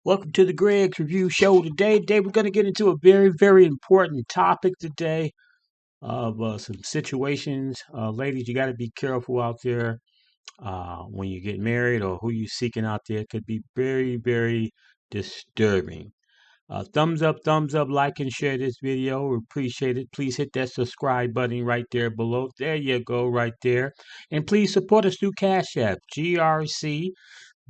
Welcome to the Greg's Review Show today. Today we're going to get into a very, very important topic today of some situations. Ladies, you got to be careful out there when you get married or who you're seeking out there. It could be very, very disturbing. Thumbs up, like and share this video. We appreciate it. Please hit that subscribe button right there below. There you go, right there. And please support us through Cash App, GRC.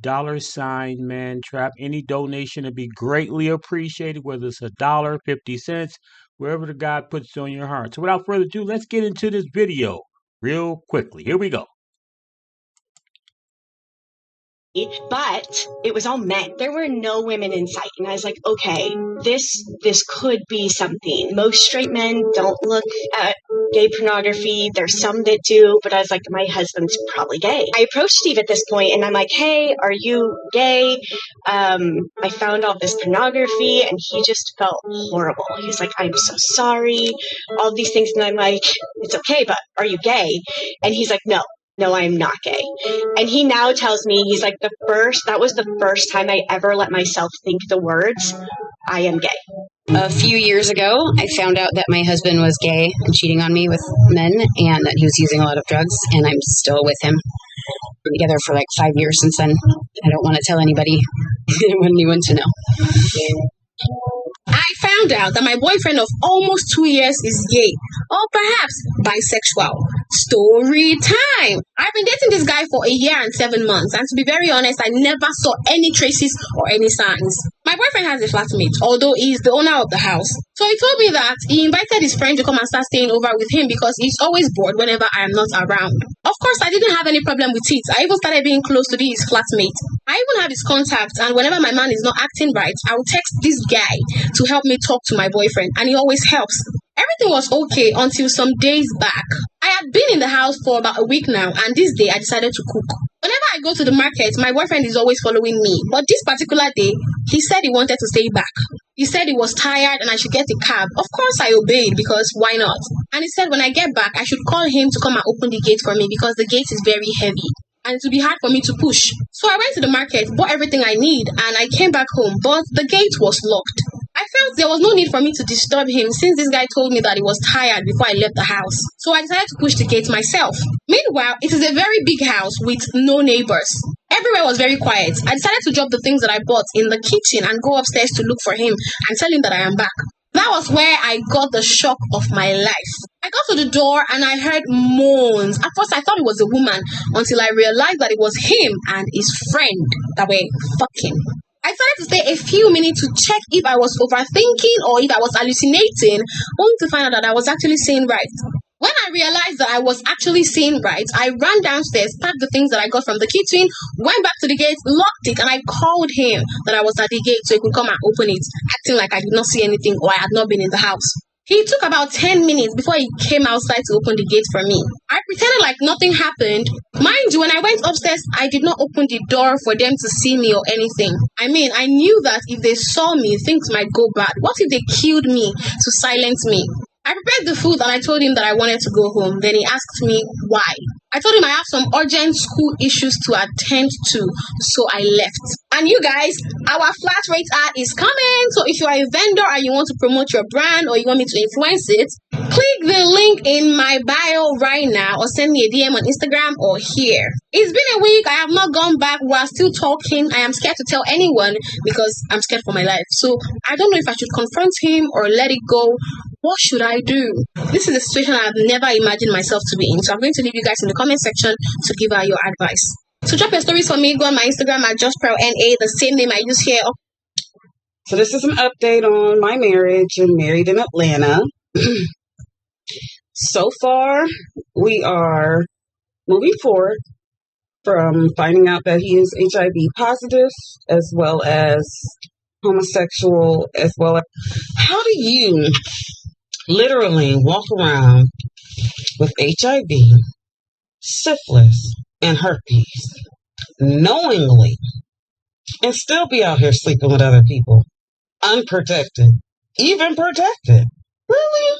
$mantrap. Any donation would be greatly appreciated, whether it's $1, 50 cents, wherever the God puts on your heart. So without further ado, let's get into this video real quickly. Here we go. But it was all men. There were no women in sight. And I was like, okay, this could be something. Most straight men don't look at gay pornography. There's some that do, but I was like, my husband's probably gay. I approached Steve at this point and I'm like, hey, are you gay? I found all this pornography, and he just felt horrible. He's like, I'm so sorry, all these things. And I'm like, it's okay, but are you gay? And he's like, no, I'm not gay. And he now tells me, he's like, that was the first time I ever let myself think the words, I am gay. A few years ago, I found out that my husband was gay and cheating on me with men, and that he was using a lot of drugs, and I'm still with him. We're together for like 5 years since then. I don't want to tell anybody. I don't want anyone to know. I found out that my boyfriend of almost 2 years is gay, or perhaps bisexual. Story time! I've been dating this guy for 1 year and 7 months, and to be very honest, I never saw any traces or any signs. My boyfriend has a flatmate, although he is the owner of the house. So he told me that he invited his friend to come and start staying over with him because he's always bored whenever I am not around. Of course, I didn't have any problem with it. I even started being close to his flatmate. I even have his contact, and whenever my man is not acting right, I will text this guy to help me talk to my boyfriend, and he always helps. Everything was okay until some days back. I had been in the house for about a week now, and this day I decided to cook. Whenever I go to the market, my boyfriend is always following me, but this particular day, he said he wanted to stay back. He said he was tired and I should get a cab. Of course I obeyed, because why not? And he said when I get back, I should call him to come and open the gate for me because the gate is very heavy and it would be hard for me to push. So I went to the market, bought everything I need, and I came back home, but the gate was locked. I felt there was no need for me to disturb him since this guy told me that he was tired before I left the house. So I decided to push the gate myself. Meanwhile, it is a very big house with no neighbors. Everywhere was very quiet. I decided to drop the things that I bought in the kitchen and go upstairs to look for him and tell him that I am back. That was where I got the shock of my life. I got to the door and I heard moans. At first I thought it was a woman until I realized that it was him and his friend that were fucking. I decided to stay a few minutes to check if I was overthinking or if I was hallucinating, only to find out that I was actually seeing right. When I realized that I was actually seeing right, I ran downstairs, packed the things that I got from the kitchen, went back to the gate, locked it, and I called him that I was at the gate so he could come and open it, acting like I did not see anything or I had not been in the house. He took about 10 minutes before he came outside to open the gate for me. I pretended like nothing happened. Mind you, when I went upstairs, I did not open the door for them to see me or anything. I mean, I knew that if they saw me, things might go bad. What if they killed me to silence me? I prepared the food and I told him that I wanted to go home. Then he asked me why. I told him I have some urgent school issues to attend to, so I left. And you guys, our flat rate ad is coming. So if you are a vendor and you want to promote your brand or you want me to influence it, click the link in my bio right now or send me a DM on Instagram or here. It's been a week. I have not gone back. We are still talking. I am scared to tell anyone because I'm scared for my life. So I don't know if I should confront him or let it go. What should I do? This is a situation I've never imagined myself to be in. So I'm going to leave you guys in the comment section to give out your advice. So drop your stories for me. Go on my Instagram at JustPearlNA, the same name I use here. So this is an update on my marriage. I'm married in Atlanta. So far, we are moving forward from finding out that he is HIV positive as well as homosexual as well as... How do you literally walk around with HIV, syphilis, and herpes knowingly and still be out here sleeping with other people unprotected, even protected? Really?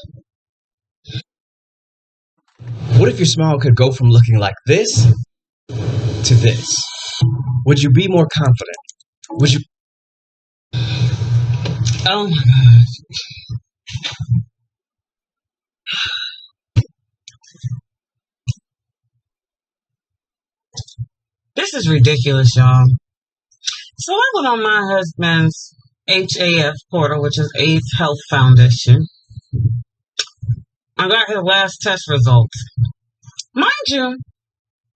What if your smile could go from looking like this to this? Would you be more confident? Would you Oh my God. This is ridiculous, y'all. So I went on my husband's HAF portal, which is AIDS Health Foundation. I got his last test results. Mind you,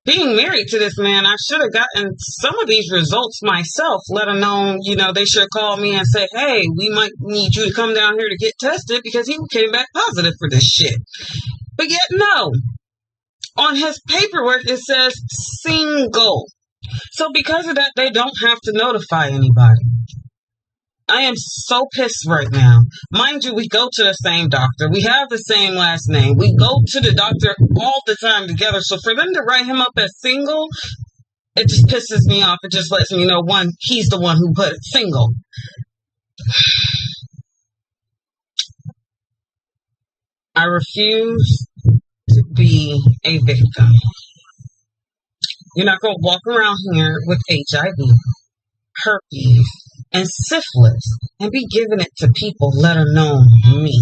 being married to this man, I should have gotten some of these results myself, let alone, they should call me and say, hey, we might need you to come down here to get tested because he came back positive for this shit. But yet, no. On his paperwork, it says single. So because of that, they don't have to notify anybody. I am so pissed right now. Mind you, we go to the same doctor. We have the same last name. We go to the doctor all the time together. So for them to write him up as single, it just pisses me off. It just lets me know, one, he's the one who put it single. I refuse to be a victim. You're not going to walk around here with HIV, herpes, and syphilis and be giving it to people, let alone me.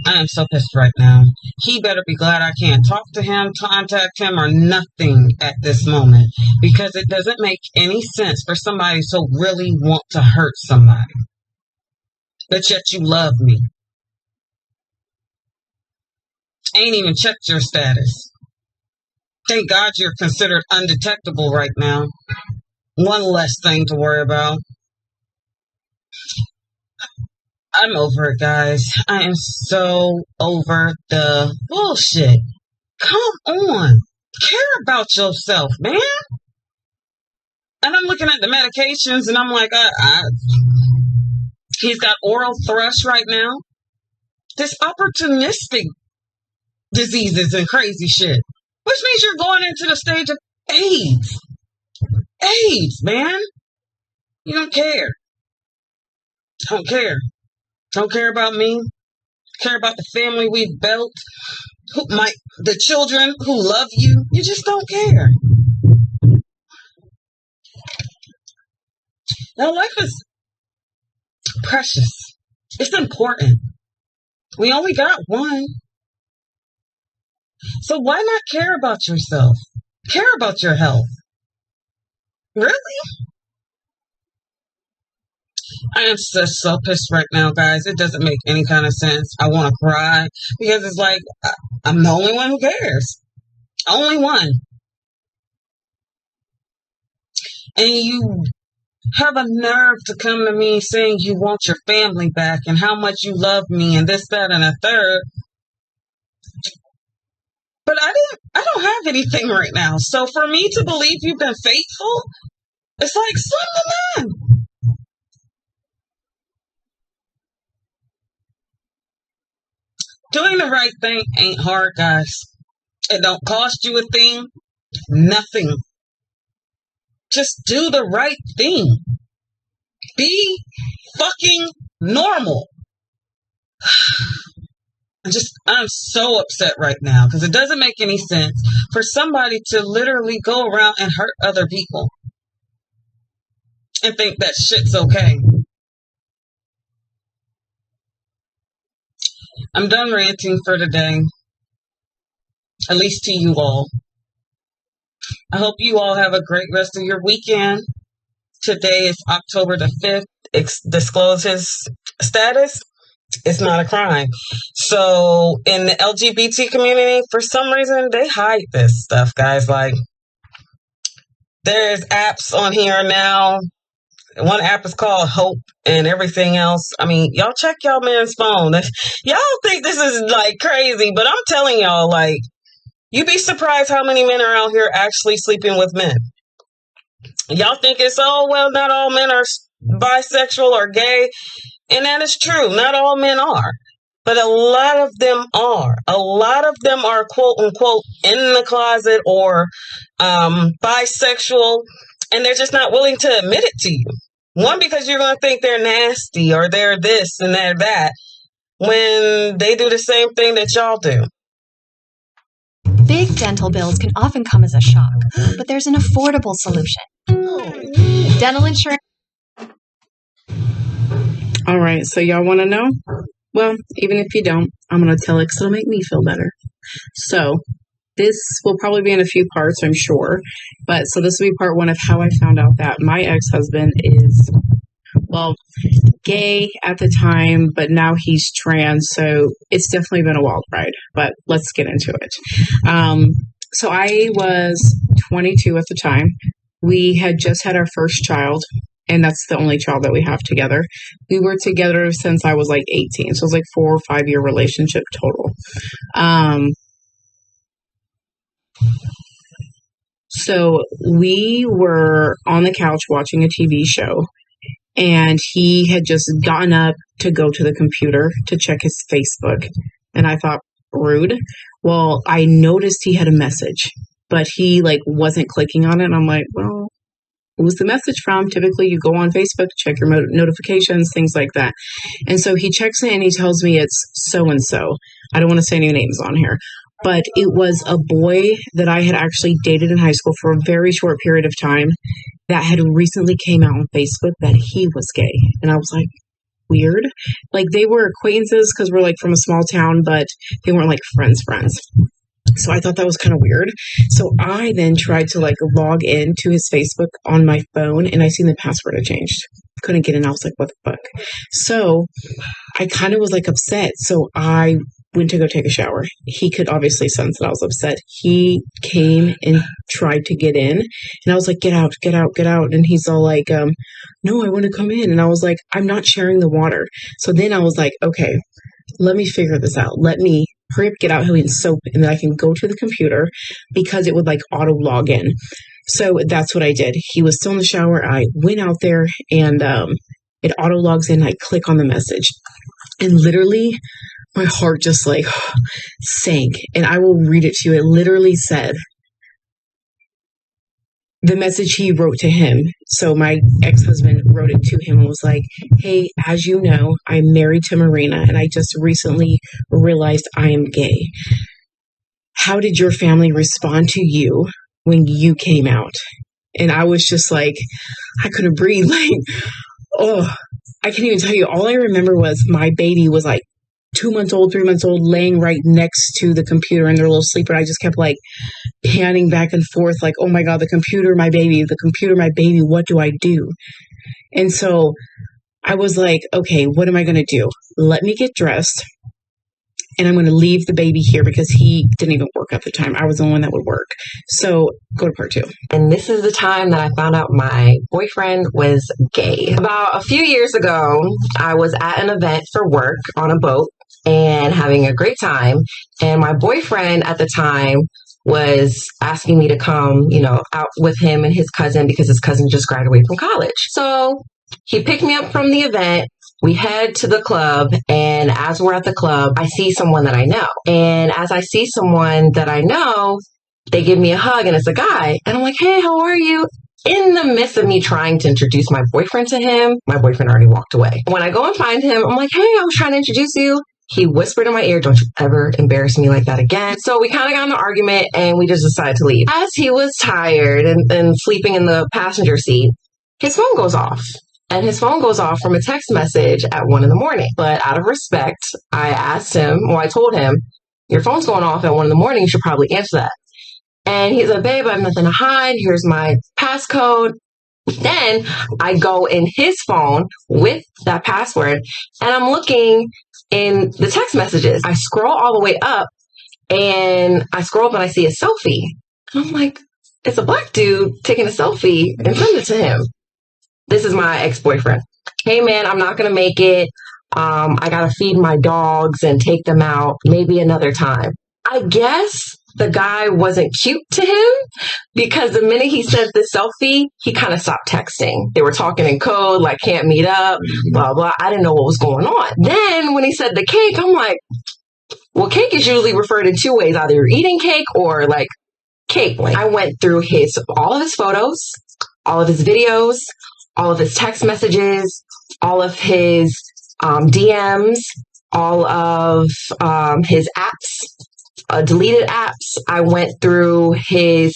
I am so pissed right now. He better be glad I can't talk to him, contact him, or nothing at this moment, because it doesn't make any sense for somebody to really want to hurt somebody, but yet you love me. Ain't even checked your status. Thank God you're considered undetectable right now. One less thing to worry about. I'm over it, guys. I am so over the bullshit. Come on. Care about yourself, man. And I'm looking at the medications and I'm like, he's got oral thrush right now. This opportunistic diseases and crazy shit. Which means you're going into the stage of AIDS. AIDS, man. You don't care. Don't care. Don't care about me. Care about the family we've built. The children who love you. You just don't care. Now, life is precious. It's important. We only got one. So why not care about yourself? Care about your health. Really? I am just so pissed right now, guys. It doesn't make any kind of sense. I want to cry because it's like, I'm the only one who cares. Only one. And you have a nerve to come to me saying you want your family back and how much you love me and this, that, and a third. But I don't have anything right now. So for me to believe you've been faithful, it's like slim to none. Doing the right thing ain't hard, guys. It don't cost you a thing. Nothing. Just do the right thing. Be fucking normal. I'm so upset right now because it doesn't make any sense for somebody to literally go around and hurt other people and think that shit's okay. I'm done ranting for today, at least to you all. I hope you all have a great rest of your weekend. Today is October the 5th. Disclose his status. It's not a crime. So in the LGBT community, for some reason, they hide this stuff, guys. Like, there's apps on here now. One app is called Hope and everything else. I mean, y'all check y'all man's phone. Y'all think this is like crazy, but I'm telling y'all, like, you'd be surprised how many men are out here actually sleeping with men. Y'all think it's, oh, well, not all men are bisexual or gay. And that is true. Not all men are. But a lot of them are. A lot of them are, quote unquote, in the closet or bisexual. And they're just not willing to admit it to you. One, because you're going to think they're nasty or they're this and they're that when they do the same thing that y'all do. Big dental bills can often come as a shock, but there's an affordable solution. Dental insurance. All right, so y'all want to know? Well, even if you don't, I'm going to tell it because it'll make me feel better. So this will probably be in a few parts, I'm sure. But so this will be part one of how I found out that my ex-husband is, well, gay at the time, but now he's trans. So it's definitely been a wild ride, but let's get into it. So I was 22 at the time. We had just had our first child, and that's the only child that we have together. We were together since I was like 18. So it was like 4 or 5 year relationship total. So we were on the couch watching a TV show, and he had just gotten up to go to the computer to check his Facebook. And I thought, rude. Well, I noticed he had a message, but he like wasn't clicking on it. And I'm like, well, who's the message from? Typically you go on Facebook, check your notifications, things like that. And so he checks it and he tells me it's so-and-so. I don't want to say any names on here, but it was a boy that I had actually dated in high school for a very short period of time that had recently came out on Facebook that he was gay. And I was like, weird. Like they were acquaintances because we're like from a small town, but they weren't like friends. So I thought that was kind of weird. So I then tried to like log into his Facebook on my phone, and I seen the password had changed. Couldn't get in. I was like, what the fuck? So I kind of was like upset. So I went to go take a shower. He could obviously sense that I was upset. He came and tried to get in, and I was like, get out, get out, get out. And he's all like, no, I want to come in. And I was like, I'm not sharing the water. So then I was like, okay, let me figure this out. Let me hurry up, get out here and soap, and then I can go to the computer because it would like auto log in. So that's what I did. He was still in the shower. I went out there and it auto logs in. I click on the message, and literally my heart just like sank. And I will read it to you. It literally said, the message he wrote to him. So my ex-husband wrote it to him and was like, hey, as you know, I'm married to Marina, and I just recently realized I am gay. How did your family respond to you when you came out? And I was just like, I couldn't breathe. Like, oh, I can't even tell you. All I remember was my baby was like 2 months old, 3 months old, laying right next to the computer in their little sleeper. I just kept like panning back and forth, like, oh my God, the computer, my baby, the computer, my baby, what do I do? And so I was like, okay, what am I going to do? Let me get dressed, and I'm going to leave the baby here because he didn't even work at the time. I was the one that would work. So go to part two. And this is the time that I found out my boyfriend was gay. About a few years ago, I was at an event for work on a boat and having a great time. And my boyfriend at the time was asking me to come, out with him and his cousin because his cousin just graduated from college. So he picked me up from the event. We head to the club, and as we're at the club, I see someone that I know. And as I see someone that I know, they give me a hug, and it's a guy. And I'm like, hey, how are you? In the midst of me trying to introduce my boyfriend to him, my boyfriend already walked away. When I go and find him, I'm like, hey, I was trying to introduce you. He whispered in my ear, don't you ever embarrass me like that again. So we kind of got in an argument, and we just decided to leave. As he was tired and sleeping in the passenger seat, his phone goes off. And his phone goes off from a text message at 1 a.m. But out of respect, I told him, your phone's going off at 1 a.m. You should probably answer that. And he's like, babe, I have nothing to hide. Here's my passcode. Then I go in his phone with that password, and I'm looking in the text messages. I scroll all the way up, and I scroll up and I see a selfie. I'm like, it's a black dude taking a selfie and send it to him. This is my ex-boyfriend. Hey, man, I'm not going to make it. I got to feed my dogs and take them out maybe another time. I guess the guy wasn't cute to him because the minute he sent the selfie, he kind of stopped texting. They were talking in code, like can't meet up, blah, blah. I didn't know what was going on. Then when he said the cake, I'm like, well, cake is usually referred in two ways. Either you're eating cake or like cake. Like, I went through all of his photos, all of his videos, all of his text messages, all of his DMs, all of his apps, deleted apps. I went through his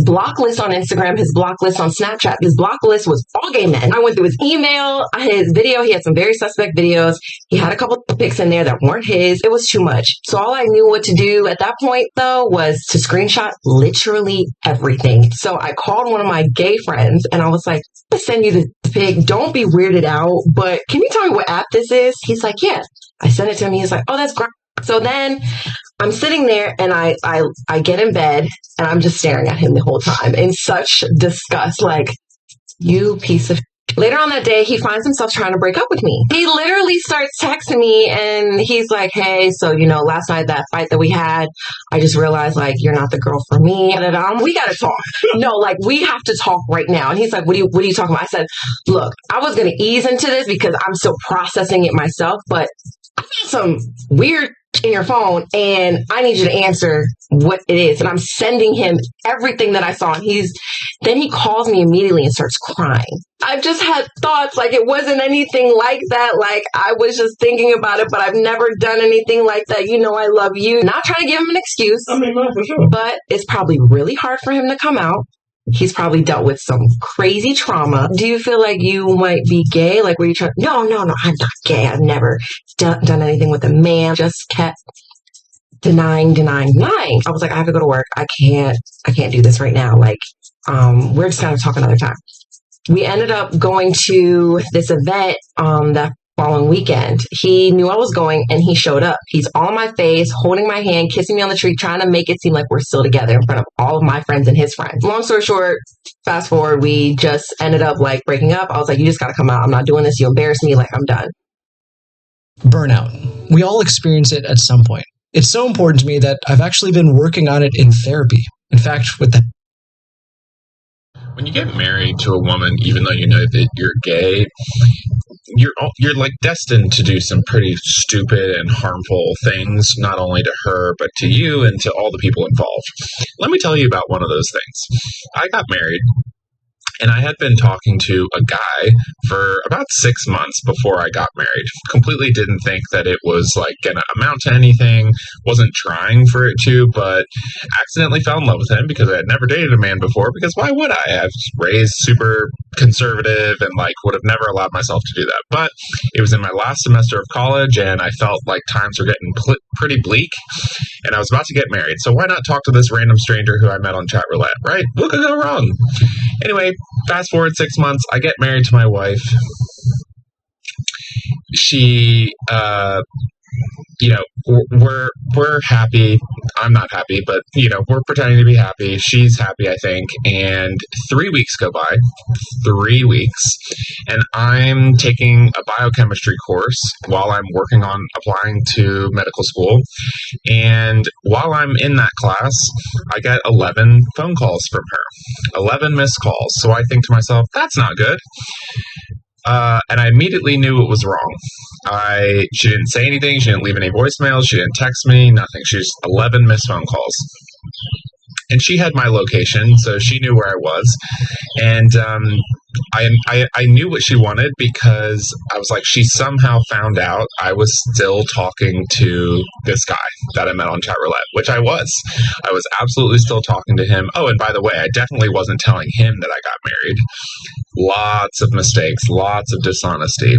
block list on Instagram, his block list on Snapchat. His block list was all gay men. I went through his email, his video. He had some very suspect videos. He had a couple of pics in there that weren't his. It was too much. So all I knew what to do at that point, though, was to screenshot literally everything. So I called one of my gay friends and I was like, I'm gonna send you this pic. Don't be weirded out, but can you tell me what app this is? He's like, yeah. I sent it to him. He's like, oh, that's great. So then I'm sitting there and I get in bed and I'm just staring at him the whole time in such disgust, like, you piece of shit. Later on that day, he finds himself trying to break up with me. He literally starts texting me and he's like, hey, so, last night, that fight that we had, I just realized, like, you're not the girl for me. And we got to talk. No, like, we have to talk right now. And he's like, what are you talking about? I said, look, I was going to ease into this because I'm still processing it myself, but I got some weird in your phone and I need you to answer what it is. And I'm sending him everything that I saw. And then he calls me immediately and starts crying. I've just had thoughts, like, it wasn't anything like that. Like, I was just thinking about it, but I've never done anything like that. I love you. Not trying to give him an excuse. I mean, no, for sure. But it's probably really hard for him to come out. He's probably dealt with some crazy trauma. Do you feel like you might be gay? Like, were you trying? No, I'm not gay. I've never done anything with a man. Just kept denying. I was like, I have to go to work. I can't do this right now. Like, we're just gonna talk another time. We ended up going to this event that following weekend. He knew I was going and he showed up. He's all in my face, holding my hand, kissing me on the cheek, trying to make it seem like we're still together in front of all of my friends and his friends. Long story short, fast forward, we just ended up like breaking up. I was like, you just got to come out. I'm not doing this. You embarrass me. Like, I'm done. Burnout. We all experience it at some point. It's so important to me that I've actually been working on it in therapy. In fact, with the when you get married to a woman, even though you know that you're gay, you're like destined to do some pretty stupid and harmful things, not only to her, but to you and to all the people involved. Let me tell you about one of those things. I got married, and I had been talking to a guy for about 6 months before I got married. Completely didn't think that it was like going to amount to anything. Wasn't trying for it to, but accidentally fell in love with him because I had never dated a man before. Because why would I? I was raised super conservative and like would have never allowed myself to do that. But it was in my last semester of college, and I felt like times were getting pretty bleak, and I was about to get married. So why not talk to this random stranger who I met on chat roulette, right? What could go wrong? Anyway, fast forward 6 months, I get married to my wife. She, we're happy. I'm not happy, but, we're pretending to be happy. She's happy, I think. And 3 weeks go by, 3 weeks, and I'm taking a biochemistry course while I'm working on applying to medical school. And while I'm in that class, I get 11 phone calls from her, 11 missed calls. So I think to myself, that's not good. And I immediately knew it was wrong. She didn't say anything. She didn't leave any voicemails. She didn't text me, nothing. She's 11 missed phone calls. And she had my location, so she knew where I was. And I knew what she wanted because I was like, she somehow found out I was still talking to this guy that I met on chat roulette, which I was. I was absolutely still talking to him. Oh, and by the way, I definitely wasn't telling him that I got married. Lots of mistakes, lots of dishonesty.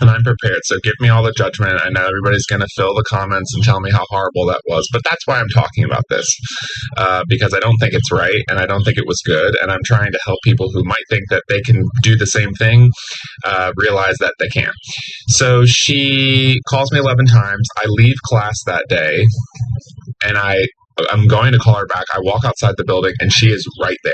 And I'm prepared, so give me all the judgment. I know everybody's going to fill the comments and tell me how horrible that was, but that's why I'm talking about this, because I don't think it's right, and I don't think it was good, and I'm trying to help people who might think that they can do the same thing realize that they can't. So she calls me 11 times. I leave class that day, and I'm going to call her back. I walk outside the building, and she is right there,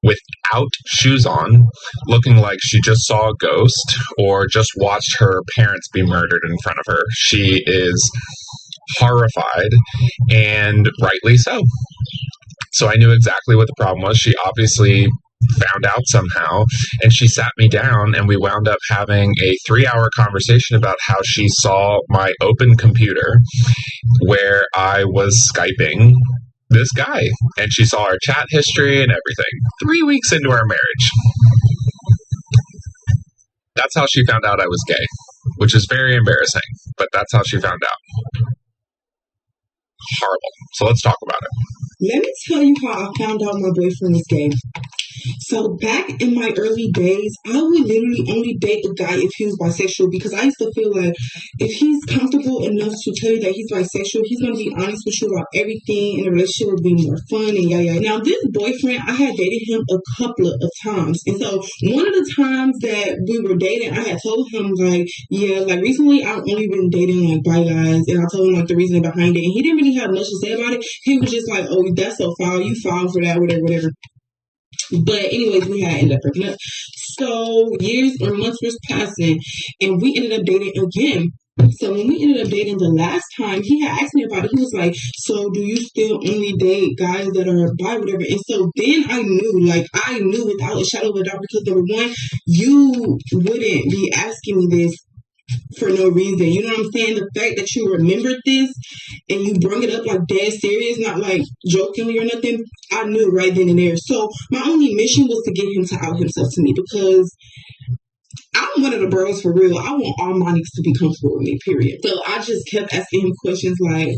without shoes on, looking like she just saw a ghost or just watched her parents be murdered in front of her. She is horrified, and rightly so. So I knew exactly what the problem was. She obviously found out somehow, and she sat me down, and we wound up having a 3-hour conversation about how she saw my open computer where I was Skyping this guy, and she saw our chat history and everything 3 weeks into our marriage. That's how she found out I was gay, which is very embarrassing, but that's how she found out. horrible. So let's talk about it. Let me tell you how I found out my boyfriend was gay. So back in my early days, I would literally only date a guy if he was bisexual, because I used to feel like if he's comfortable enough to tell you that he's bisexual, he's going to be honest with you about everything, and the relationship would be more fun and yeah. Now this boyfriend, I had dated him a couple of times, and so one of the times that we were dating, I had told him like, yeah, like recently I've only been dating like bi guys, and I told him like the reason behind it, and he didn't really have much to say about it. He was just like, oh, that's so foul, you foul for that, whatever. But anyways, we had ended up breaking up. So years or months was passing, and we ended up dating again. So when we ended up dating the last time, he had asked me about it. He was like, so do you still only date guys that are bi, whatever? And so then I knew without a shadow of a doubt, because number one, you wouldn't be asking me this for no reason. You know what I'm saying? The fact that you remembered this and you brought it up like dead serious, not like jokingly or nothing, I knew right then and there. So my only mission was to get him to out himself to me, because I'm one of the bros for real. I want all my niggas to be comfortable with me, period. So I just kept asking him questions like,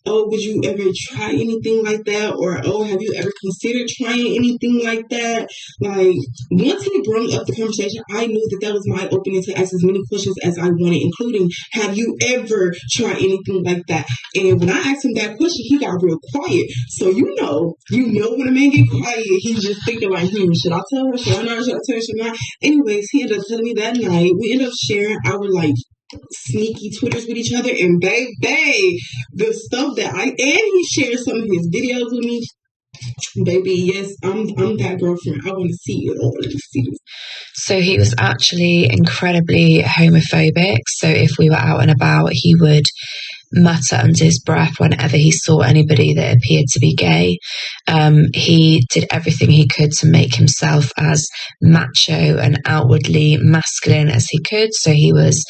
oh, would you ever try anything like that? Or, oh, have you ever considered trying anything like that? Like, once he brought up the conversation, I knew that was my opening to ask as many questions as I wanted, including, have you ever tried anything like that? And when I asked him that question, he got real quiet. So you know when a man get quiet, he's just thinking like, should I tell her? Should I not? Should I tell her? Should I not? Anyways, he ended up telling me that night. We ended up sharing our like sneaky Twitters with each other, and baby, the stuff that and he shared some of his videos with me. Baby, yes, I'm that girlfriend. I want to see it all. Let me see this. So he was actually incredibly homophobic. So if we were out and about, he would mutter under his breath whenever he saw anybody that appeared to be gay. He did everything he could to make himself as macho and outwardly masculine as he could. So he was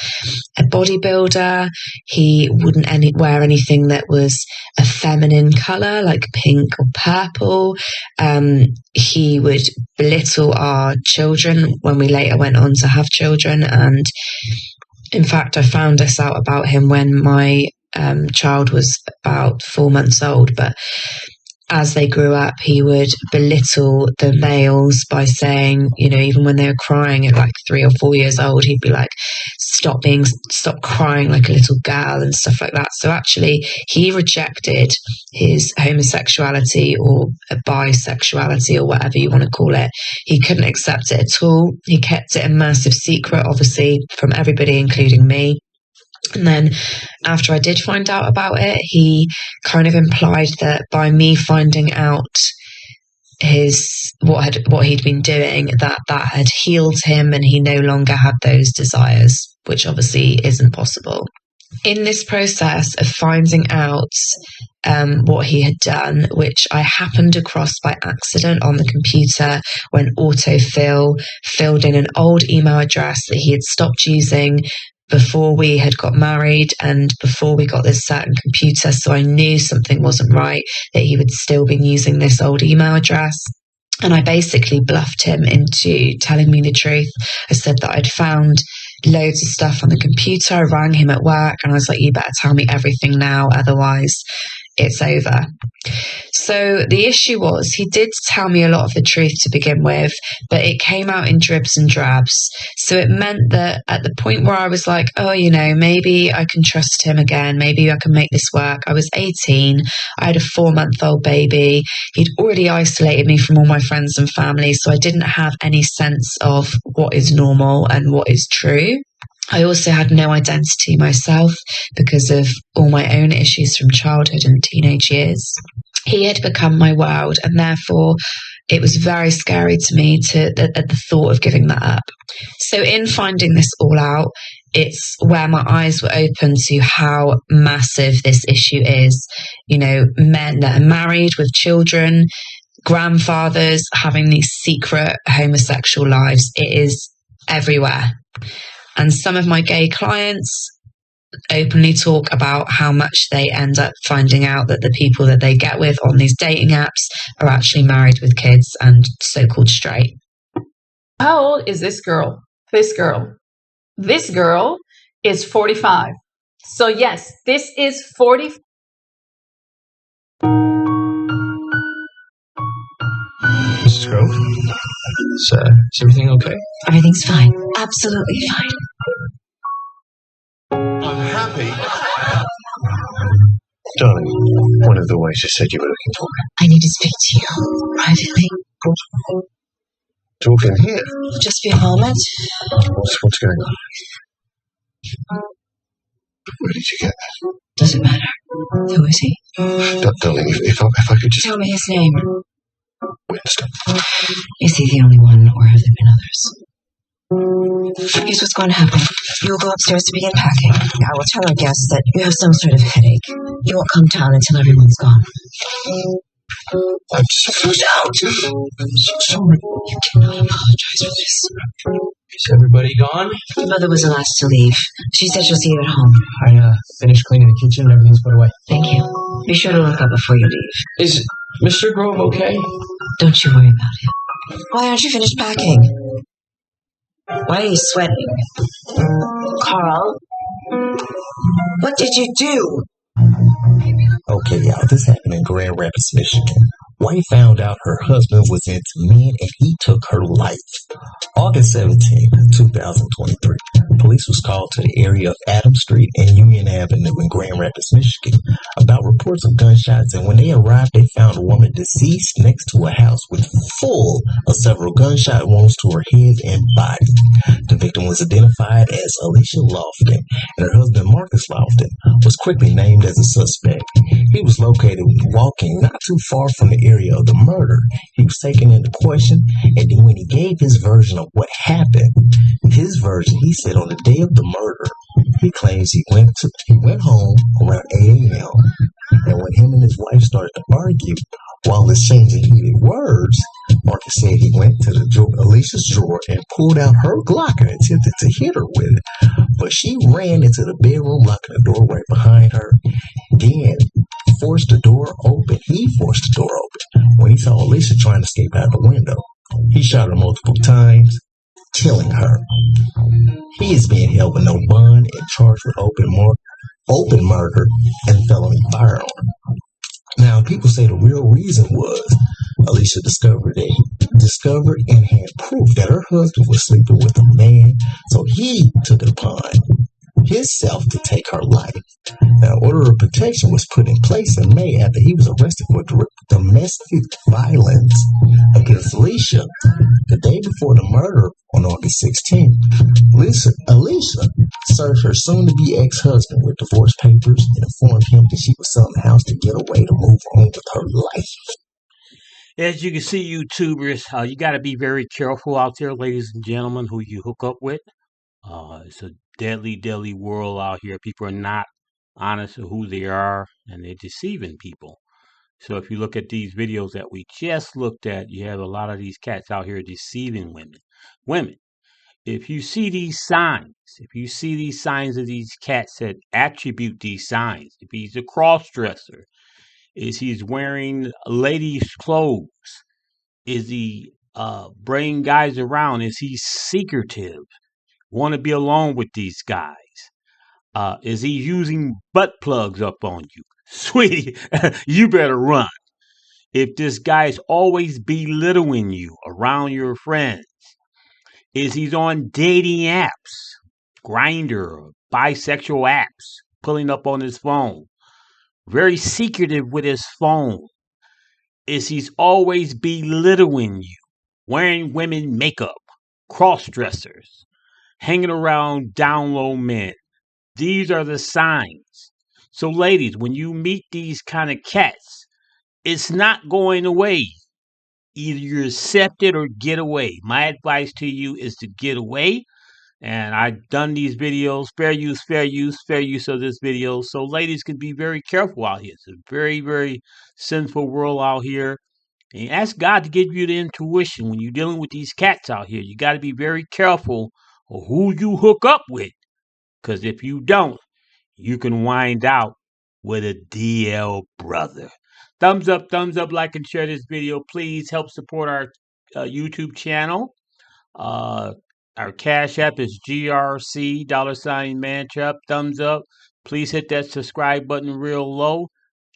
a bodybuilder. He wouldn't wear anything that was a feminine color like pink or purple. He would belittle our children when we later went on to have children. And in fact, I found this out about him when my child was about 4 months old, but as they grew up, he would belittle the males by saying, even when they were crying at like 3 or 4 years old, he'd be like, stop crying like a little girl and stuff like that. So actually, he rejected his homosexuality or bisexuality or whatever you want to call it. He couldn't accept it at all. He kept it a massive secret, obviously, from everybody, including me. And then after I did find out about it, he kind of implied that by me finding out what he'd been doing, that had healed him and he no longer had those desires, which obviously isn't possible. In this process of finding out what he had done, which I happened across by accident on the computer when autofill filled in an old email address that he had stopped using before we had got married and before we got this certain computer. So I knew something wasn't right, that he would still been using this old email address. And I basically bluffed him into telling me the truth. I said that I'd found loads of stuff on the computer. I rang him at work and I was like, you better tell me everything now, otherwise it's over. So the issue was, he did tell me a lot of the truth to begin with, but it came out in dribs and drabs. So it meant that at the point where I was like, oh, maybe I can trust him again, maybe I can make this work. I was 18, I had a 4-month-old baby. He'd already isolated me from all my friends and family, so I didn't have any sense of what is normal and what is true. I also had no identity myself because of all my own issues from childhood and teenage years. He had become my world, and therefore it was very scary to me at the thought of giving that up. So in finding this all out, it's where my eyes were open to how massive this issue is. Men that are married with children, grandfathers having these secret homosexual lives. It is everywhere. And some of my gay clients openly talk about how much they end up finding out that the people that they get with on these dating apps are actually married with kids and so-called straight. How old is this girl? This girl is 45. So yes, this is 40. Mrs. Grove. Is everything okay? Everything's fine. Absolutely fine. Unhappy? Darling, one of the ways you said you were looking for me. I need to speak to you privately. Talking here? Just for a moment. What's going on? Where did you get that? Doesn't matter. Who is he? Darling, if I could just... Tell me his name. Winston. Is he the only one, or have there been others? Here's what's going to happen. You will go upstairs to begin packing. I will tell our guests that you have some sort of headache. You won't come down until everyone's gone. I'm so out. I'm so sorry. You cannot apologize for this. Is everybody gone? Your mother was the last to leave. She said she'll see you at home. I finished cleaning the kitchen and everything's put away. Thank you. Be sure to look up before you leave. Is Mr. Grove okay? Don't you worry about it. Why aren't you finished packing? Why are you sweating? Carl? What did you do? Okay, y'all, this happened in Grand Rapids, Michigan. Wife found out her husband was into men and he took her life. August 17, 2023. Police was called to the area of Adams Street and Union Avenue in Grand Rapids, Michigan about reports of gunshots, and when they arrived, they found a woman deceased next to a house with full of several gunshot wounds to her head and body. The victim was identified as Alicia Lofton, and her husband Marcus Lofton was quickly named as a suspect. He was located walking not too far from the area of the murder. He was taken into question, and then when he gave his version of what happened, his version, he said on the day of the murder, he claims he went home around 8 a.m. and when him and his wife started to argue while exchanging heated words, Marcus said he went to Alicia's drawer and pulled out her Glock and attempted to hit her with it, but she ran into the bedroom, locking the door right behind her. Then forced the door open. He forced the door open when he saw Alicia trying to escape out the window. He shot her multiple times, killing her. He is being held with no bond and charged with open murder and felony firearm. Now, people say the real reason was Alicia discovered and had proof that her husband was sleeping with a man, so he took it upon himself to take her life. Now, order of protection was put in place in May after he was arrested for domestic violence against Alicia. The day before the murder on August 16th, Alicia served her soon-to-be ex-husband with divorce papers and informed him that she was selling the house to get away to move on with her life. As you can see, YouTubers, you got to be very careful out there, ladies and gentlemen, who you hook up with. It's a deadly, deadly world out here. People are not honest with who they are, and they're deceiving people. So if you look at these videos that we just looked at, you have a lot of these cats out here deceiving women. If you see these signs of these cats that attribute these signs, if he's a cross-dresser, is he's wearing ladies' clothes, is he bringing guys around, is he secretive, want to be alone with these guys, is he using butt plugs up on you? Sweetie, you better run. If this guy's always belittling you around your friends, is he's on dating apps, Grindr, bisexual apps, pulling up on his phone, very secretive with his phone, is he's always belittling you, wearing women makeup, cross-dressers, hanging around down low men. These are the signs. So ladies, when you meet these kind of cats, it's not going away. Either you accept it or get away. My advice to you is to get away. And I've done these videos, fair use of this video. So ladies can be very careful out here. It's a very, very sinful world out here. And ask God to give you the intuition when you're dealing with these cats out here. You got to be very careful of who you hook up with. Because if you don't, you can wind out with a DL brother. Thumbs up, like and share this video. Please help support our YouTube channel. Our Cash App is GRC $mantrap. Thumbs up. Please hit that subscribe button real low.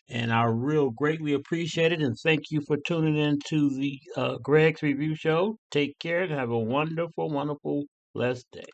And I real greatly appreciate it. And thank you for tuning in to the Greg's Review Show. Take care and have a wonderful, wonderful, blessed day.